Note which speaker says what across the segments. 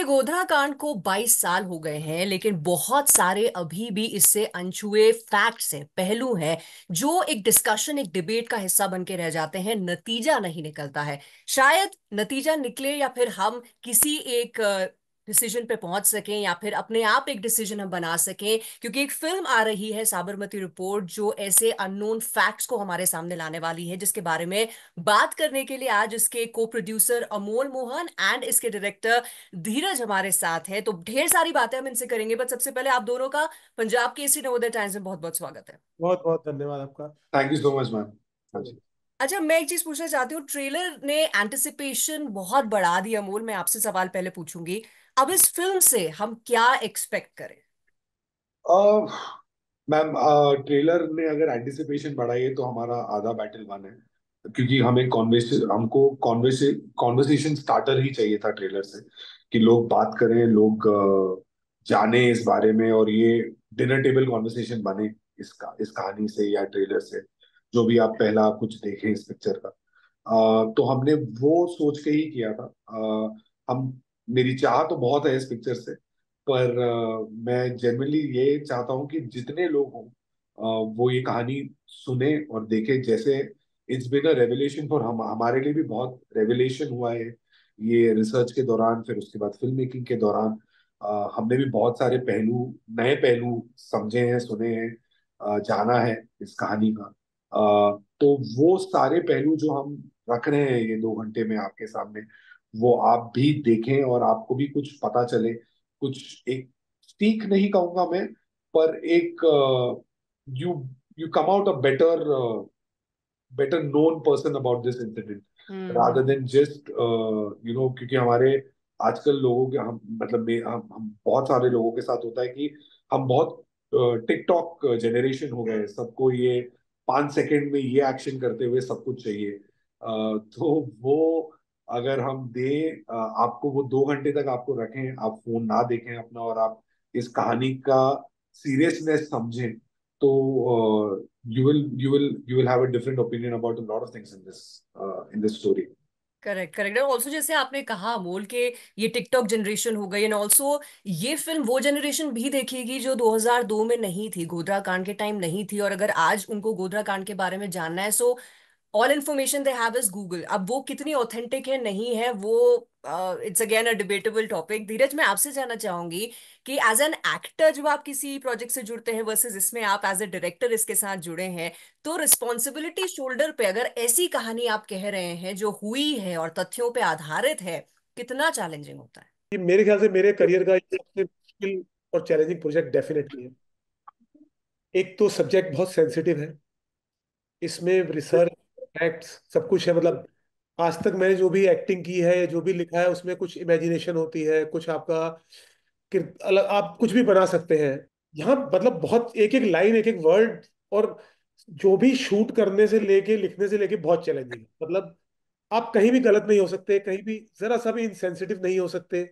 Speaker 1: देखिए, गोधरा कांड को 22 साल हो गए हैं, लेकिन बहुत सारे अभी भी इससे अनछुए फैक्ट्स हैं, पहलू हैं जो एक डिस्कशन, एक डिबेट का हिस्सा बन के रह जाते हैं। नतीजा नहीं निकलता है। शायद नतीजा निकले या फिर हम किसी एक डिसीजन पे पहुंच सकें या फिर अपने आप एक डिसीजन हम बना सकें, क्योंकि एक फिल्म आ रही है साबरमती रिपोर्ट, जो ऐसे अननोन फैक्ट्स को हमारे सामने लाने वाली है, जिसके बारे में बात करने के लिए आज इसके को प्रोड्यूसर अमोल मोहन एंड इसके डायरेक्टर धीरज हमारे साथ है। तो ढेर सारी बातें हम इनसे करेंगे, बट सबसे पहले आप दोनों का पंजाब केसरी नवोदय टाइम्स में बहुत बहुत स्वागत है।
Speaker 2: बहुत बहुत धन्यवाद आपका।
Speaker 3: Thank you so much ma'am. हाँ जी।
Speaker 1: अच्छा, मैं एक चीज पूछना चाहती हूँ। ट्रेलर ने एंटिसिपेशन बहुत बढ़ा दी। अमोल, मैं आपसे सवाल पहले पूछूंगी, अब इस फिल्म से हम क्या एक्सपेक्ट करें?
Speaker 3: मैम, ट्रेलर ने अगर एंटिसिपेशन बढ़ाई है तो हमारा आधा बैटल वन है, क्योंकि हमें हमको कॉन्वर्सेशन स्टार्टर ही चाहिए था ट्रेलर से, कि लोग बात करें, लोग जाने इस बारे में, और ये डिनर टेबल कॉन्वर्सेशन बने इस कहानी से या ट्रेलर से, जो भी आप पहला कुछ देखें इस पिक्चर का। तो हमने वो सोच के ही किया था। हम मेरी चाह तो बहुत है इस पिक्चर से, पर मैं जनरली ये चाहता हूँ कि जितने लोग हों वो ये कहानी सुने और देखें। जैसे it's been a revelation for हमारे लिए भी बहुत रेवलेशन हुआ है ये रिसर्च के दौरान, फिर उसके बाद फिल्म मेकिंग के दौरान। हमने भी बहुत सारे नए पहलू समझे हैं, सुने हैं, जाना है इस कहानी का। तो वो सारे पहलू जो हम रख रहे हैं ये 2 घंटे में आपके सामने, वो आप भी देखें और आपको भी कुछ पता चले, कुछ एक सीख नहीं कहूंगा मैं, पर एक you you come out a better known person about this incident, rather
Speaker 1: hmm.
Speaker 3: Then just क्योंकि हमारे आजकल लोगों के हम मतलब हम बहुत सारे लोगों के साथ होता है कि हम बहुत टिकटॉक जनरेशन हो गए, सबको ये 5 सेकंड में ये एक्शन करते हुए सब कुछ चाहिए। तो वो अगर हम दें आपको, वो 2 घंटे तक आपको रखें, आप फोन ना देखें अपना, और आप इस कहानी का सीरियसनेस समझें, तो you will have a different opinion about a lot of things in this story.
Speaker 1: Correct, correct. और ऑल्सो जैसे आपने कहा अमोल के, ये टिकटॉक जनरेशन हो गई, एंड ऑल्सो ये फिल्म वो जनरेशन भी देखेगी जो 2002 में नहीं थी, गोधरा कांड के टाइम नहीं थी। और अगर आज उनको गोधरा कांड के बारे में जानना है, so all information they have is Google. अब वो कितनी ऑथेंटिक है, नहीं है, वो it's again a debatable topic. Dheeraj, मैं आपसे जानना चाहूंगी कि एज एन एक्टर जब आप किसी प्रोजेक्ट से जुड़ते हैं वर्सेस इसमें आप एज ए डायरेक्टर इसके साथ जुड़े हैं, तो रिस्पॉन्सिबिलिटी शोल्डर पे अगर ऐसी कहानी आप कह रहे हैं जो हुई है और तथ्यों पे आधारित है, कितना चैलेंजिंग होता है?
Speaker 2: ये मेरे ख्याल से मेरे करियर का ये सबसे मुश्किल और चैलेंजिंग प्रोजेक्ट डेफिनेटली है। एक तो सब्जेक्ट बहुत सेंसिटिव है, इसमें रिसर्च, फैक्ट्स, सब कुछ है। मतलब आज तक मैंने जो भी एक्टिंग की है, जो भी लिखा है, उसमें कुछ इमेजिनेशन होती है, कुछ आपका अलग, आप कुछ भी बना सकते हैं। यहाँ मतलब बहुत एक एक लाइन, एक एक वर्ड, और जो भी शूट करने से लेके लिखने से लेके बहुत चैलेंजिंग है। मतलब आप कहीं भी गलत नहीं हो सकते, कहीं भी जरा सा भी इनसेंसिटिव नहीं हो सकते।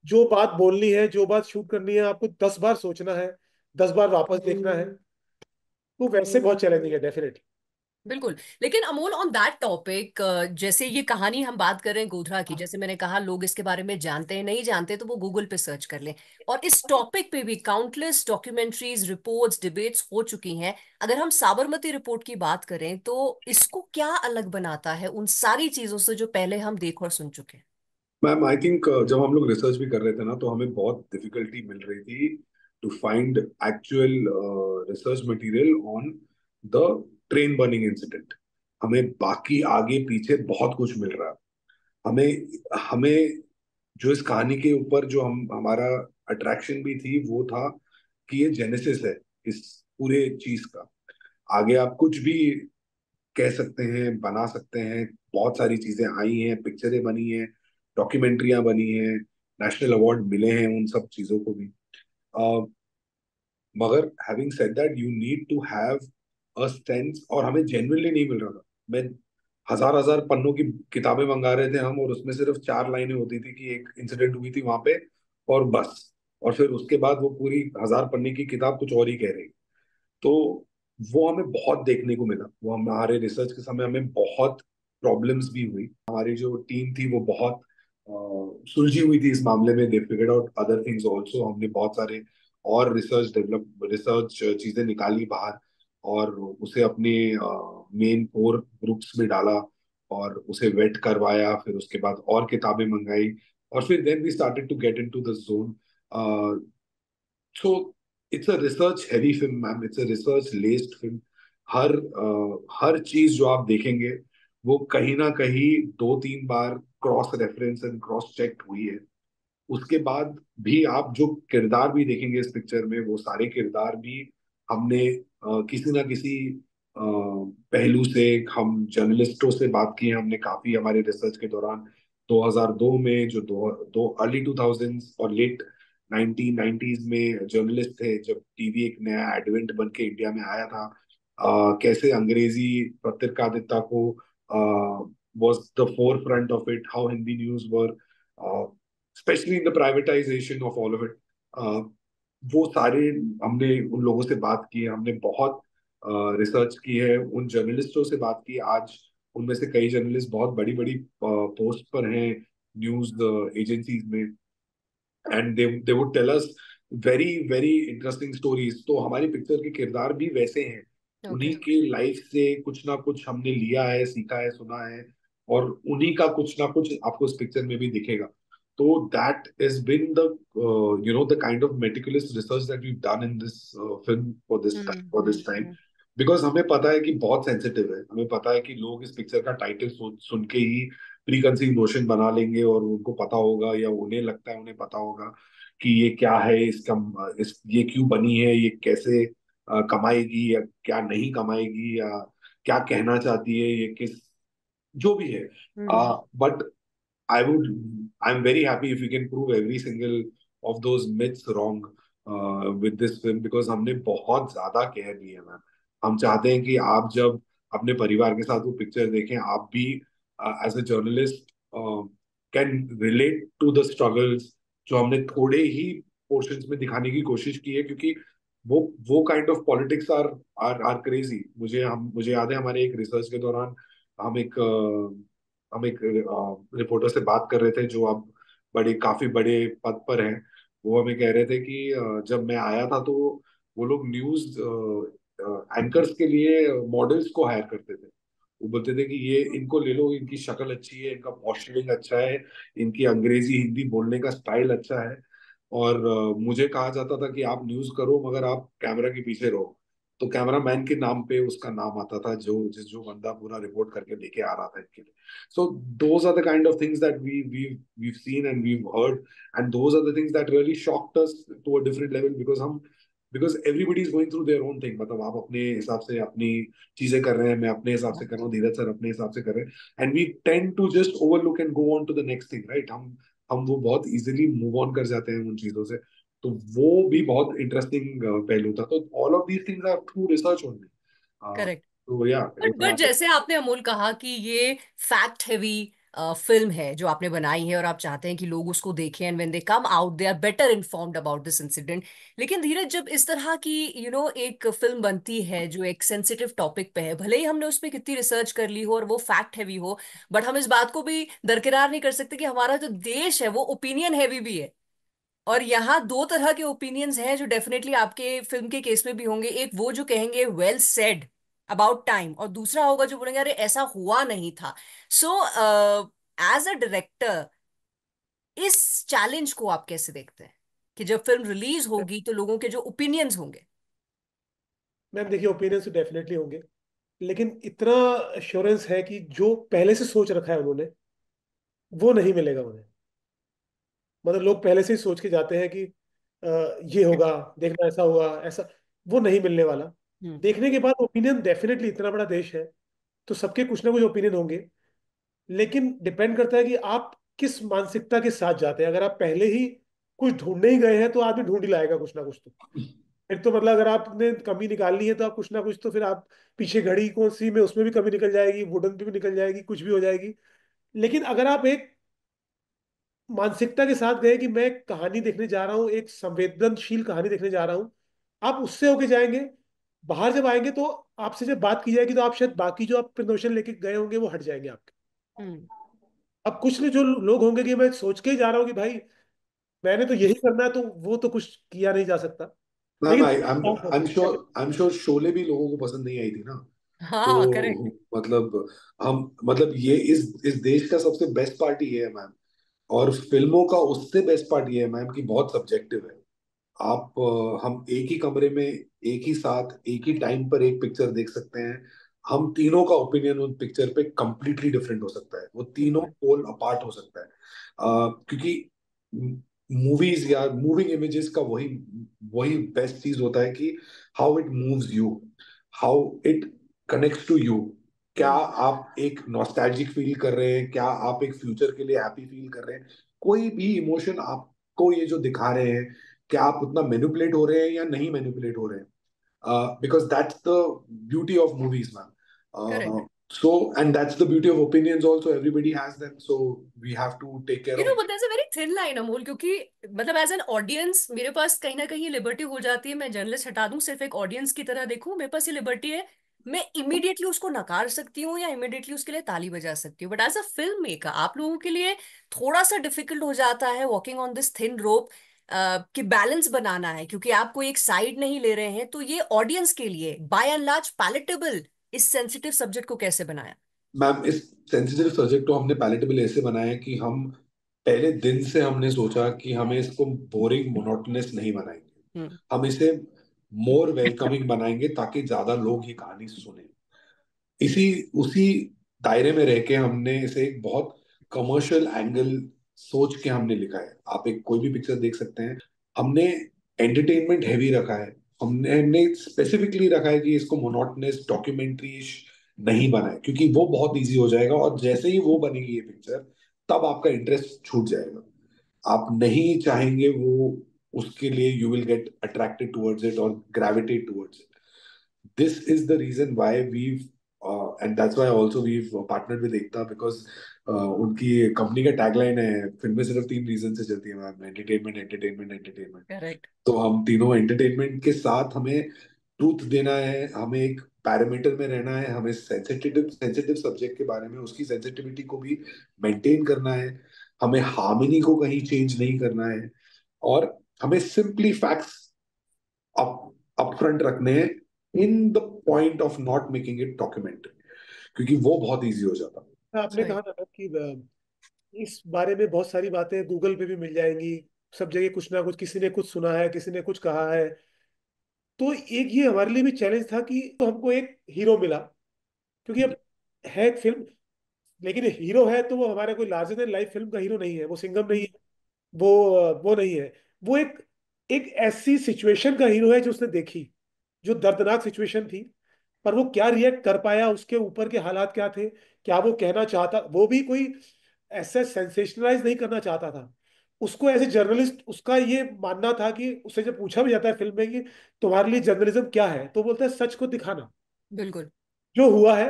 Speaker 2: जो बात बोलनी है, जो बात शूट करनी है, आपको 10 बार सोचना है, 10 बार वापस देखना है। तो वैसे बहुत चैलेंजिंग है डेफिनेटली।
Speaker 1: बिल्कुल। लेकिन अमोल, ऑन दैट टॉपिक, जैसे ये कहानी हम बात कर रहे हैं गोधरा की, जैसे मैंने कहा, लोग इसके बारे में जानते हैं, नहीं जानते तो वो गूगल पे सर्च कर लें। और इस टॉपिक पे भी काउंटलेस डॉक्यूमेंट्रीज, रिपोर्ट्स, डिबेट्स हो चुकी हैं। अगर हम साबरमती रिपोर्ट की बात करें, तो इसको क्या अलग बनाता है उन सारी चीजों से जो पहले हम देख और सुन चुके हैं?
Speaker 3: मैम, आई थिंक जब हम लोग रिसर्च भी कर रहे थे ना, तो हमें बहुत डिफिकल्टी मिल रही थी to find actual research material on the train burning incident. हमें बाकी आगे पीछे बहुत कुछ मिल रहा है। हमें हमें जो इस कहानी के ऊपर जो हमारा अट्रैक्शन भी थी, वो था कि ये जेनेसिस है इस पूरे चीज का। आगे आप कुछ भी कह सकते हैं, बना सकते हैं, बहुत सारी चीजें आई हैं, पिक्चरें बनी हैं, डॉक्यूमेंट्रियां बनी हैं, नेशनल अवार्ड मिले हैं उन सब चीजों को भी। अ, मगर having said that, you need to have a sense, और हमें जेन्युइनली नहीं मिल रहा था। मैं हजार हजार पन्नों की किताबें मंगा रहे थे हम, और उसमें सिर्फ 4 लाइनें होती थी कि एक इंसिडेंट हुई थी वहां पे, और बस। और फिर उसके बाद वो पूरी 1000 पन्ने की किताब कुछ और ही कह रही। तो वो हमें बहुत देखने को मिला। वो हमारे रिसर्च के समय हमें बहुत प्रॉब्लम्स भी हुई। हमारी जो टीम थी वो बहुत सुलझी हुई थी इस मामले में। They figured out other things also. हमने बहुत सारे और रिसर्च चीजें निकाली बाहर, और उसे अपने मेन कोर ग्रुप्स में डाला, और उसे वेट करवाया, फिर उसके बाद और किताबें मंगाई, और फिर then we started to get into the zone. So it's a research heavy film ma'am, it's a research laced film. हर चीज जो आप देखेंगे वो कहीं ना कहीं 2-3 बार cross reference and cross check हुई है। उसके बाद भी आप जो किरदार भी देखेंगे इस पिक्चर में, वो सारे किरदार भी हमने किसी ना किसी पहलू से, हम जर्नलिस्टों से बात की है हमने काफी हमारे रिसर्च के दौरान। 2002 में जो दो दो अर्ली 2000s और लेट 1990s में जर्नलिस्ट थे, जब टीवी एक नया एडवेंट बन के इंडिया में आया था, कैसे अंग्रेजी पत्रकारिता को was the forefront of it, how Hindi news were, especially in the privatization of all of it. वो सारे हमने उन लोगों से बात की है, हमने बहुत रिसर्च की है, उन जर्नलिस्टों से बात की। आज उनमें से कई जर्नलिस्ट बहुत बड़ी बड़ी पोस्ट पर हैं न्यूज एजेंसीज में, and they would tell us very very interesting stories. तो हमारी पिक्चर के किरदार भी वैसे हैं, उन्हीं
Speaker 1: ओके।
Speaker 3: की लाइफ से कुछ ना कुछ हमने लिया है, सीखा है, सुना है, और उन्हीं का कुछ ना कुछ आपको इस पिक्चर में भी दिखेगा। तो that is been the the kind of meticulous research that we done in this film for this time.
Speaker 1: Hmm.
Speaker 3: Because हमें पता है कि बहुत सेंसिटिव है, हमें पता है कि लोग इस पिक्चर का टाइटल सुन के ही प्री कंसीव नोशन बना लेंगे, और उनको पता होगा, या उन्हें लगता है उन्हें पता होगा कि ये क्या है, इसका ये क्यों बनी है, ये कैसे कमाएगी या क्या नहीं कमाएगी, या क्या कहना चाहती है, ये किस जो भी है।
Speaker 1: Hmm.
Speaker 3: But I'm very happy if we can prove every single of those myths wrong with this film, because हमने बहुत ज्यादा केयर ली है मैम। हम चाहते हैं कि आप जब अपने परिवार के साथ वो पिक्चर देखें, आप भी as a journalist can relate to the struggles, जो हमने थोड़े ही पोर्शंस में दिखाने की कोशिश की है, क्योंकि वो kind of politics are are crazy. मुझे याद है हमारे एक रिसर्च के दौरान हम एक रिपोर्टर से बात कर रहे थे, जो अब काफी बड़े पद पर हैं। वो हमें कह रहे थे कि जब मैं आया था तो वो लोग न्यूज एंकर्स के लिए मॉडल्स को हायर करते थे। वो बोलते थे कि ये इनको ले लो, इनकी शक्ल अच्छी है, इनका पोस्चरिंग अच्छा है, इनकी अंग्रेजी हिंदी बोलने का स्टाइल अच्छा है, और मुझे कहा जाता था कि आप न्यूज करो मगर आप कैमरा के पीछे रहो। तो कैमरामैन के नाम पे उसका नाम आता था, जो बंदा पूरा रिपोर्ट करके लेके आ रहा था इनके लिए। So those are the kind of things that we've seen and we've heard, and those are the things that really shocked us to a different level, because everybody is going through their own thing। मतलब आप अपने हिसाब से अपनी चीजें कर रहे हैं, मैं अपने हिसाब से कर रहा हूँ, धीरज सर अपने हिसाब से कर रहे हैं, and we tend to just overlook and go on to the next thing, right. हम वो बहुत इजीली मूव ऑन कर जाते हैं उन चीजों से। तो वो भी बहुत इंटरेस्टिंग पहलू था। तो all of these things are through research only.
Speaker 1: Correct.
Speaker 3: तो या
Speaker 1: बट जैसे आपने अमोल कहा कि ये फैक्ट हैवी फिल्म है जो आपने बनाई है और आप चाहते हैं कि लोग उसको देखें and when they come out they are better informed about this incident. लेकिन धीरज, जब इस तरह की एक फिल्म बनती है जो एक सेंसिटिव टॉपिक पे है, भले ही हमने उस पर कितनी रिसर्च कर ली हो और वो फैक्ट हैवी हो, बट हम इस बात को भी दरकिरार नहीं कर सकते कि हमारा जो देश है वो ओपिनियन हैवी भी है। और यहाँ दो तरह के ओपिनियंस हैं जो डेफिनेटली आपके फिल्म के केस में भी होंगे। एक वो जो कहेंगे वेल सेड अबाउट टाइम, और दूसरा होगा जो बोलेंगे अरे ऐसा हुआ नहीं था। सो एज अ डायरेक्टर, इस चैलेंज को आप कैसे देखते हैं कि जब फिल्म रिलीज होगी तो लोगों के जो ओपिनियंस होंगे।
Speaker 2: मैम देखिए, ओपिनियंस तो डेफिनेटली होंगे, लेकिन इतना एश्योरेंस है कि जो पहले से सोच रखा है उन्होंने, वो नहीं मिलेगा उन्हें। मतलब लोग पहले से ही सोच के जाते हैं कि ये होगा, देखना ऐसा होगा ऐसा, वो नहीं मिलने वाला।
Speaker 1: हम्म।
Speaker 2: देखने के बाद ओपिनियन डेफिनेटली, इतना बड़ा देश है तो सबके कुछ ना कुछ ओपिनियन होंगे, लेकिन डिपेंड करता है कि आप किस मानसिकता के साथ जाते हैं। अगर आप पहले ही कुछ ढूंढने ही गए हैं तो आदमी ढूंढ ही लाएगा कुछ ना कुछ। तो फिर तो मतलब अगर आपने कमी निकालनी है तो आप कुछ ना कुछ तो फिर आप पीछे घड़ी कौन सी में उसमें भी कमी निकल जाएगी, वुडन पे भी निकल जाएगी, कुछ भी हो जाएगी। लेकिन अगर आप एक मानसिकता के साथ गए कि मैं एक कहानी देखने जा रहा हूँ, एक संवेदनशील कहानी देखने जा रहा हूँ, आप उससे होके जाएंगे। बाहर जब आएंगे तो आपसे जब बात की जाएगी तो आप शायद बाकी जो आप प्रिकॉशन लेके गए होंगे वो हट जाएंगे आपके।
Speaker 1: हम्म।
Speaker 2: अब कुछ जो लोग होंगे कि मैं सोच के ही जा रहा हूँ कि भाई मैंने तो यही करना है, तो वो तो कुछ किया नहीं जा सकता।
Speaker 3: मैम,
Speaker 2: लेकिन
Speaker 3: आई एम श्योर शोले भी लोगों को पसंद नहीं आई थी ना।
Speaker 1: हाँ, करेक्ट।
Speaker 3: तो मतलब हम मतलब ये इस देश का सबसे बेस्ट पार्टी ये है मैम। और फिल्मों का उससे बेस्ट पार्ट ये है मैम कि बहुत सब्जेक्टिव है। आप हम एक ही कमरे में एक ही साथ एक ही टाइम पर एक पिक्चर देख सकते हैं। हम तीनों का ओपिनियन उन पिक्चर पे कंप्लीटली डिफरेंट हो सकता है, वो तीनों
Speaker 1: बिल्कुल।
Speaker 3: पोल अपार्ट हो सकता है। क्योंकि मूवीज या मूविंग इमेजेस का वही वही बेस्ट चीज होता है कि how it moves you, how it connects to you. क्या
Speaker 1: हम्म।
Speaker 3: आप एक नॉस्टैल्जिक फील कर रहे हैं, क्या आप एक फ्यूचर के लिए हैप्पी फील कर रहे हैं, कोई भी इमोशन आपको ये जो दिखा रहे हैं, क्या आप उतना मैनिपुलेट हो रहे हैं या नहीं मैनिपुलेट हो रहे हैं। Because that's the beauty of movies
Speaker 1: correct.
Speaker 3: Ma'am. So, and that's the beauty of opinions also. Everybody has them, so we have to take care
Speaker 1: you
Speaker 3: of.
Speaker 1: No but that's a very thin line Amol, क्योंकि मतलब as an audience मेरे पास कहीं ना कहीं liberty हो जाती है। मैं जर्नलिस्ट हटा दूं, सिर्फ एक ऑडियंस की तरह देखूं, मेरे पास ये लिबर्टी है। मैं इमीडिएटली उसको नकार सकती हूँ या इमीडिएटली उसके लिए ताली बजा सकती हूँ, but as a film maker आप लोगों के लिए थोड़ा सा डिफिकल्ट हो जाता है वॉकिंग ऑन दिस थिन रोप, कि बैलेंस बनाना है, क्योंकि आप कोई एक साइड नहीं ले रहे हैं। तो ये ऑडियंस के लिए बाय एंड लार्ज पैलेटेबल इस सेंसिटिव सब्जेक्ट को कैसे बनाया?
Speaker 3: मैम, इस सेंसिटिव सब्जेक्ट को हमने पैलेटेबल ऐसे बनाया है कि हम पहले दिन से हमने सोचा कि हमें इसको बोरिंग मोनोटोनस नहीं बनाएंगे।
Speaker 1: हम्म।
Speaker 3: हम इसे मोर वेलकमिंग बनाएंगे ताकि ज्यादा लोग ये कहानी सुने। इसी उसी दायरे में रह के हमने इसे एक बहुत कमर्शियल एंगल सोच के हमने लिखा है। आप एक कोई भी पिक्चर देख सकते हैं। हमने एंटरटेनमेंट हैवी रखा है। हमने स्पेसिफिकली रखा है कि इसको मोनोटोनस डॉक्यूमेंट्री नहीं बनाए, क्योंकि वो बहुत इजी हो जाएगा और जैसे ही वो बनेगी ये पिक्चर तब आपका इंटरेस्ट छूट जाएगा। आप नहीं चाहेंगे वो, उसके लिए you will get attracted towards it और gravitate towards it. This is the reason why and that's why also we've partnered with Ekta, because उनकी कंपनी का टैगलाइन है, फिल्में सिर्फ तीन रीजन से चलती है ma'am: entertainment, entertainment, entertainment.
Speaker 1: Correct.
Speaker 3: तो हम तीनों एंटरटेनमेंट के साथ हमें ट्रूथ देना है, हमें एक पैरामीटर में रहना है, हमें सेंसिटिव सेंसिटिव सब्जेक्ट के बारे में उसकी सेंसिटिविटी को भी मेंटेन करना है, हमें हार्मनी को कहीं चेंज नहीं करना है, और हमें सिंपली फैक्ट्स अप अपफ्रंट रखने हैं, in the point of not making it documentary, क्योंकि वो बहुत इजी हो जाता।
Speaker 2: आपने
Speaker 1: सही।
Speaker 2: कहा ना कि इस बारे में बहुत सारी बातें गूगल पे भी मिल जाएंगी। सब जगह कुछ ना कुछ, किसी ने कुछ सुना है, किसी ने कुछ कहा है। तो एक ये हमारे लिए भी चैलेंज था कि तो हमको एक हीरो मिला, क्योंकि अब है एक फिल्म, लेकिन हीरो है तो वो हमारे कोई लार्जर देन लाइफ फिल्म का हीरो नहीं है, वो सिंघम नहीं है, वो नहीं है। वो एक एक ऐसी सिचुएशन का हीरो है जो उसने देखी, जो दर्दनाक सिचुएशन थी। पर वो क्या रिएक्ट कर पाया, उसके ऊपर के हालात क्या थे, क्या वो कहना चाहता, वो भी कोई ऐसे सेंसेशनलाइज नहीं करना चाहता था। उसको एज ए जर्नलिस्ट उसका ये मानना था कि उससे जब पूछा भी जाता है फिल्म में कि तुम्हारे लिए जर्नलिज्म क्या है, तो बोलता है सच को दिखाना,
Speaker 1: बिल्कुल।
Speaker 2: जो हुआ है,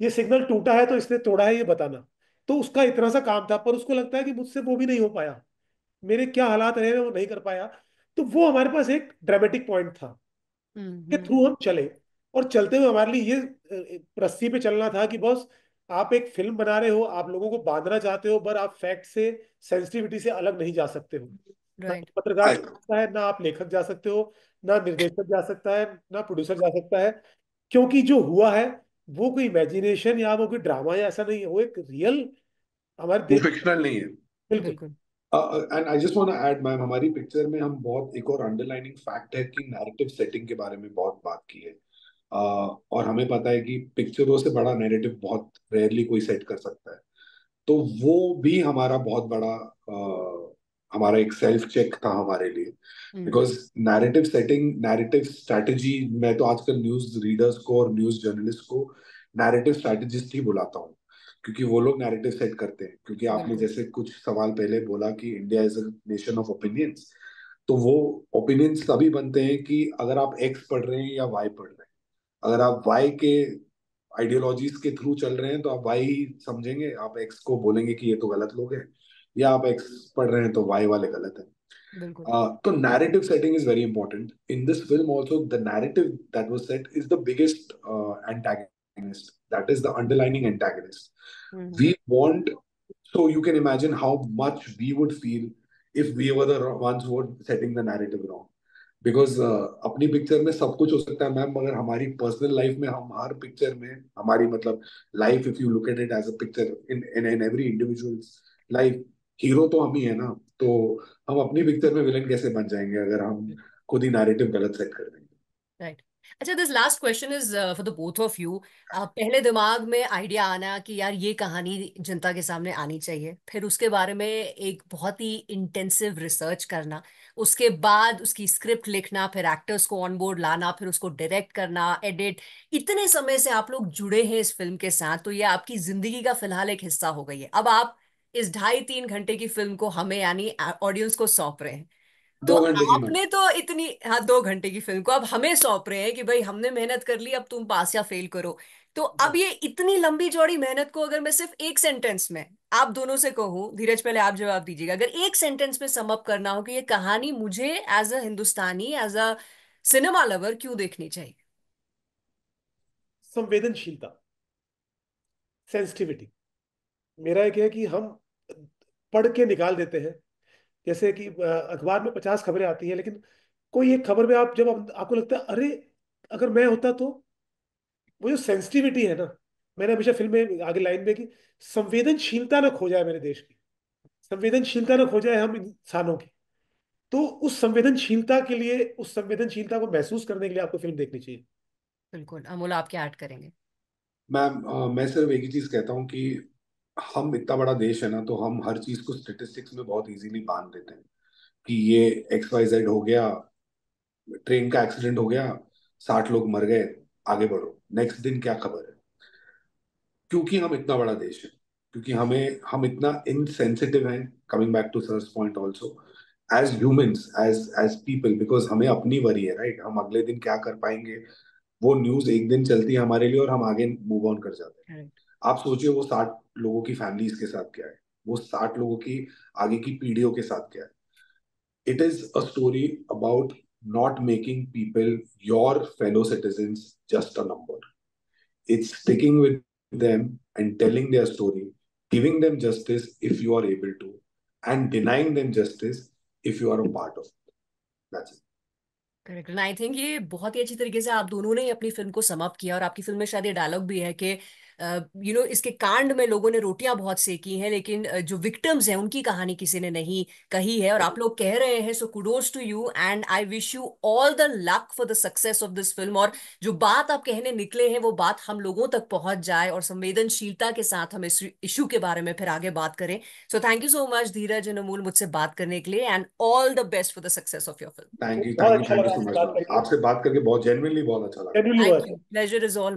Speaker 2: ये सिग्नल टूटा है तो इसने तोड़ा है ये बताना। तो उसका इतना सा काम था, पर उसको लगता है कि मुझसे वो भी नहीं हो पाया, मेरे क्या हालात रहे मैं वो नहीं कर पाया। तो वो हमारे पास एक ड्रामेटिक पॉइंट था
Speaker 1: हम्म।
Speaker 2: के
Speaker 1: हम्म।
Speaker 2: थ्रू हम चले। और चलते हुए हमारे लिए ये रस्सी पे चलना था कि बॉस, आप एक फिल्म बना रहे हो, आप लोगों को बांधना चाहते हो, पर आप फैक्ट से, सेंसिटिविटी से अलग नहीं जा सकते हो। ना
Speaker 1: राइट।
Speaker 2: पत्रकार
Speaker 3: आई
Speaker 2: जा सकता है, ना आप लेखक जा सकते हो, ना निर्देशक जा सकता है, ना प्रोड्यूसर जा सकता है। क्योंकि जो हुआ है वो कोई इमेजिनेशन या वो कोई ड्रामा या ऐसा नहीं है, वो एक रियल हमारे
Speaker 3: वो
Speaker 2: देश।
Speaker 3: फिक्शनल नहीं है।
Speaker 2: बिल्कुल।
Speaker 1: बिल्कुल।
Speaker 3: And I just want to add ma'am, हमारी पिक्चर में हम बहुत एक और अंडरलाइनिंग फैक्ट है कि नैरेटिव सेटिंग के बारे में बहुत बात की है। और हमें पता है कि पिक्चरों से बड़ा नैरेटिव बहुत रेयरली कोई सेट कर सकता है। तो वो भी हमारा बहुत बड़ा हमारा एक सेल्फ चेक था हमारे लिए।
Speaker 1: Hmm.
Speaker 3: Because narrative setting, narrative strategy, मैं तो आजकल न्यूज रीडर्स को और न्यूज जर्नलिस्ट को नैरेटिव स्ट्रैटेजिस्ट ही बुलाता हूँ, क्योंकि वो लोग नैरेटिव सेट करते हैं। क्योंकि आपने
Speaker 1: बिल्कुल।
Speaker 3: जैसे कुछ सवाल पहले बोला कि India is a nation of opinions, तो वो ओपिनियंस तभी बनते हैं कि अगर आप एक्स पढ़ रहे हैं या वाई पढ़ रहे हैं। अगर आप वाई के आइडियोलॉजीज के थ्रू चल रहे हैं तो आप वाई ही समझेंगे, आप एक्स को बोलेंगे कि ये तो गलत लोग हैं। या आप एक्स पढ़ रहे हैं तो वाई वाले गलत है।
Speaker 1: बिल्कुल।
Speaker 3: तो narrative setting is very important in this film also. The narrative that was set is the biggest antagonist, that is the underlining antagonist.
Speaker 1: Hmm.
Speaker 3: We want So you can imagine how much we would feel if we were the ones who were setting the narrative wrong. Because अपनी picture में सब कुछ हो सकता है ma'am, मगर हमारी personal life में हम हर पिक्चर में हमारी मतलब life, if you look at it as a picture in in in every individuals life, hero तो हम ही है ना। तो हम अपनी पिक्चर में विलन कैसे बन जाएंगे अगर हम खुद ही नैरेटिव गलत सेट कर देंगे।
Speaker 1: राइट। अच्छा, this last question is for the both of you. पहले दिमाग में आइडिया आना कि यार ये कहानी जनता के सामने आनी चाहिए, फिर उसके बारे में एक बहुत ही इंटेंसिव रिसर्च करना, उसके बाद उसकी स्क्रिप्ट लिखना, फिर एक्टर्स को ऑन बोर्ड लाना, फिर उसको डायरेक्ट करना, एडिट, इतने समय से आप लोग जुड़े हैं इस फिल्म के साथ, तो ये आपकी जिंदगी का फिलहाल एक हिस्सा हो गई है। अब आप इस 2.5-3 घंटे की फिल्म को हमें यानी ऑडियंस को सौंप रहे हैं। तो
Speaker 3: 2 घंटे की मैम।
Speaker 1: आपने तो इतनी, हाँ, 2 घंटे की फिल्म को अब हमें सौंप रहे हैं कि भाई हमने मेहनत कर ली, अब तुम पास या फेल करो। तो अब ये इतनी लंबी चौड़ी मेहनत को अगर मैं सिर्फ एक सेंटेंस में आप दोनों से कहूं, धीरज पहले आप जवाब दीजिएगा, अगर एक सेंटेंस में सम अप करना हो कि ये कहानी मुझे as a Hindustani, as a cinema lover क्यों देखनी चाहिए?
Speaker 2: संवेदनशीलता, सेंसिटिविटी। मेरा एक है कि हम पढ़ के निकाल देते हैं। जैसे कि अखबार में 50 खबरें आती हैं, लेकिन कोई एक खबर में आप जब आपको लगता है अरे अगर मैं होता तो, वो जो सेंसिटिविटी है ना, मैंने हमेशा फिल्म में आगे लाइन में कि संवेदनशीलता ना खो जाए मेरे देश की, संवेदनशीलता ना खो जाए हम इंसानों की। तो उस संवेदनशीलता के लिए, उस संवेदनशीलता को महसूस करने के लिए आपको फिल्म देखनी चाहिए।
Speaker 1: बिल्कुल। अमोल, आप क्या ऐड करेंगे?
Speaker 3: मैम मैं सिर्फ एक ही चीज कहता हूँ कि हम इतना बड़ा देश है ना, तो हम हर चीज को स्टेटिस्टिक्स में बहुत इजीली बांध देते हैं कि ये XYZ हो गया, ट्रेन का एक्सीडेंट हो गया, 60 लोग मर गए, आगे बढ़ो, नेक्स्ट दिन क्या खबर है। क्योंकि हम इतना बड़ा देश है, क्योंकि हम इतना इनसेंसिटिव हैं, coming back to sir's point also, as humans, as people, because हमें अपनी वरी है, राइट। हम अगले दिन क्या कर पाएंगे, वो न्यूज एक दिन चलती है हमारे लिए और हम आगे मूव ऑन कर जाते हैं।
Speaker 1: Correct.
Speaker 3: आप सोचिए वो 60 लोगों की फैमिलीज के साथ क्या है, वो 60 लोगों की आगे की पीढ़ियों के साथ क्या है। It is a story about not making people, your fellow citizens, just a number. It's sticking with them and telling their story, giving them justice if you are able to, and denying them justice if you are a part of it. That's it.
Speaker 1: Correct. I think ये बहुत ही अच्छी तरीके से आप दोनों ने ही अपनी film को समाप्त किया, और आपकी फिल्म में शायद ये डायलॉग भी है कि इसके कांड में लोगों ने रोटियां बहुत सेकी हैं, लेकिन जो विक्टिम्स हैं उनकी कहानी किसी ने नहीं कही है, और आप लोग कह रहे हैं। So kudos to you, and I wish you all the luck for the success of this film. और जो बात आप कहने निकले हैं वो बात हम लोगों तक पहुंच जाए, और संवेदनशीलता के साथ हम इस इशू के बारे में फिर आगे बात करें। So thank you so much Dheeraj and Amul मुझसे बात करने के लिए, and all the best for the success of your film.
Speaker 3: Thank you,
Speaker 2: बहुत
Speaker 3: thank you,
Speaker 2: अच्छा
Speaker 3: thank you
Speaker 2: लगा
Speaker 3: so
Speaker 2: आपसे
Speaker 3: much,
Speaker 2: बात
Speaker 3: ma'am.
Speaker 2: करके,
Speaker 3: आपसे बात करके बहुत genuinely बहुत अच्छा लगा।
Speaker 2: जेन्युइनली
Speaker 1: थैंक
Speaker 2: बहुत
Speaker 1: यू,
Speaker 2: अच्छा।
Speaker 1: Pleasure is all